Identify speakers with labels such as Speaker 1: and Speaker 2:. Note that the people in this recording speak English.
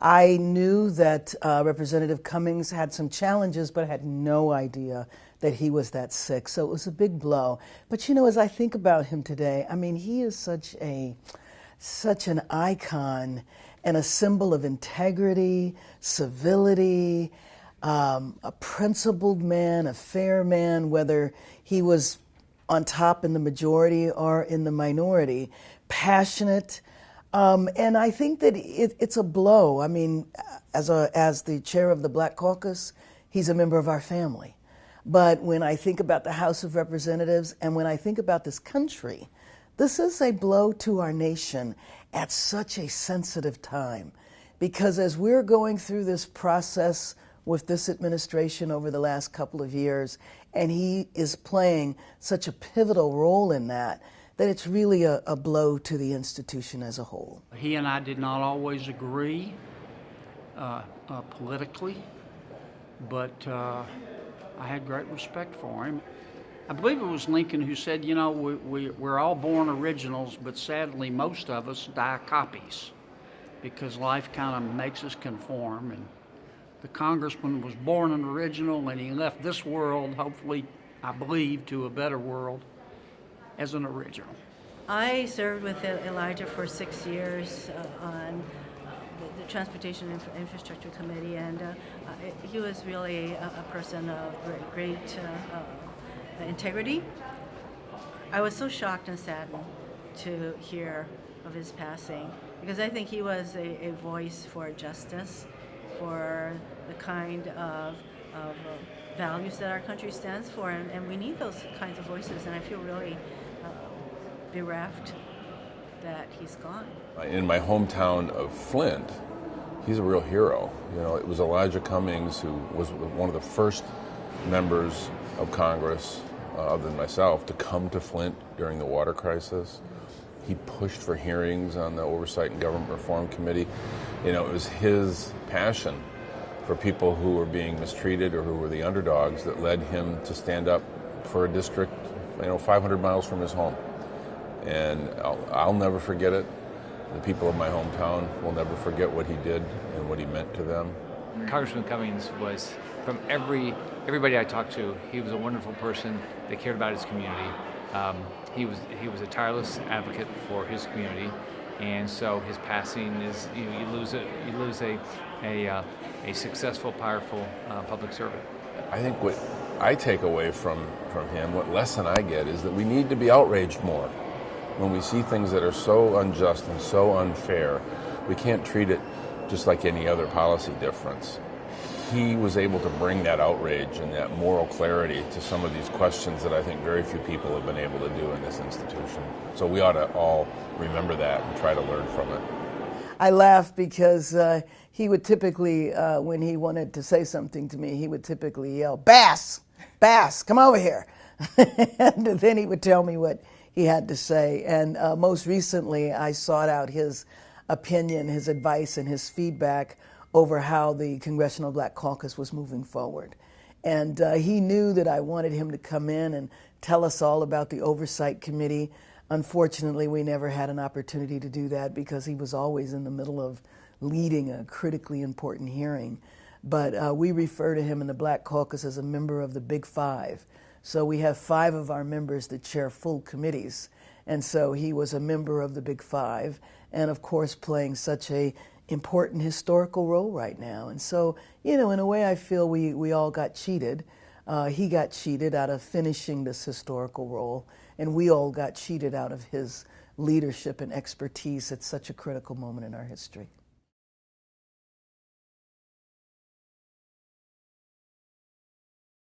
Speaker 1: I knew that Representative Cummings had some challenges, but had no idea that he was that sick. So it was a big blow. But you know, as I think about him today, I mean, he is such an icon and a symbol of integrity, civility, a principled man, a fair man, whether he was on top in the majority or in the minority, passionate. And I think that it's a blow. I mean, as the chair of the Black Caucus, he's a member of our family. But when I think about the House of Representatives and when I think about this country, this is a blow to our nation at such a sensitive time. Because as we're going through this process with this administration over the last couple of years, and he is playing such a pivotal role in that it's really a blow to the institution as a whole.
Speaker 2: He and I did not always agree politically, but I had great respect for him. I believe it was Lincoln who said, you know, we're all born originals, but sadly most of us die copies because life kind of makes us conform. And the congressman was born an original, and he left this world, hopefully, I believe, to a better world as an original.
Speaker 3: I served with Elijah for 6 years on the Transportation Infrastructure Committee, and he was really a person of great integrity. I was so shocked and saddened to hear of his passing, because I think he was a voice for justice, for the kind of values that our country stands for, and we need those kinds of voices, and I feel really bereft that he's gone.
Speaker 4: In my hometown of Flint, he's a real hero. You know, it was Elijah Cummings who was one of the first members of Congress, other than myself, to come to Flint during the water crisis. He pushed for hearings on the Oversight and Government Reform Committee. You know, it was his passion for people who were being mistreated or who were the underdogs that led him to stand up for a district, 500 miles from his home. And I'll never forget it. The people of my hometown will never forget what he did and what he meant to them.
Speaker 5: Congressman Cummings was, from everybody I talked to, he was a wonderful person that cared about his community. He was a tireless advocate for his community, and so his passing is you lose a successful, powerful public servant.
Speaker 4: I think what I take away from him, what lesson I get, is that we need to be outraged more. When we see things that are so unjust and so unfair, we can't treat it just like any other policy difference. He was able to bring that outrage and that moral clarity to some of these questions that I think very few people have been able to do in this institution. So we ought to all remember that and try to learn from it.
Speaker 1: I laugh because he would typically, when he wanted to say something to me, he would typically yell, Bass, come over here. And then he would tell me what he had to say. And most recently, I sought out his opinion, his advice, and his feedback over how the Congressional Black Caucus was moving forward. And he knew that I wanted him to come in and tell us all about the Oversight Committee. Unfortunately, we never had an opportunity to do that because he was always in the middle of leading a critically important hearing. But we refer to him in the Black Caucus as a member of the Big Five. So we have 5 of our members that chair full committees. And so he was a member of the Big Five, and of course playing such a important historical role right now. And so, in a way I feel we all got cheated. He got cheated out of finishing this historical role, and we all got cheated out of his leadership and expertise at such a critical moment in our history.